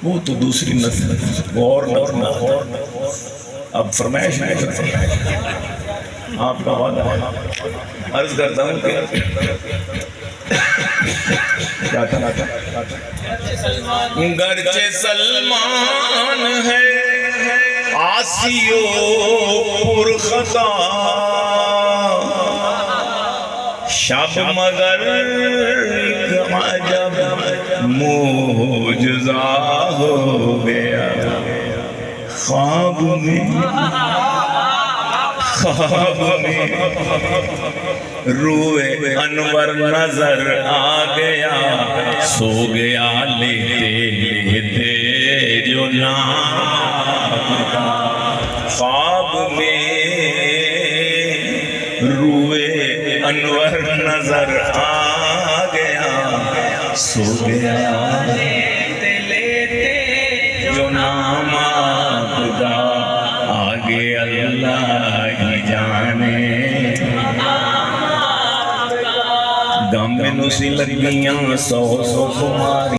وہ تو دوسری نسل غور نہ اب فرمائش نہیں کرتے آپ کا وعدہ ہے عرض کرتا ہوں کہ گرچہ سلمان ہے آسیو پر خطا شب مگر ایک عجب معجزہ ہو گیا خواب میں روئے انور نظر آ گیا سو گیا لیتے لیتے جو نام خواب میں روئے انور نظر آ گیا سو گیا لیتے لیتے جو نام آگا آگے اللہ ہی جانے غم میں نسی لگیاں سو سو تمہاری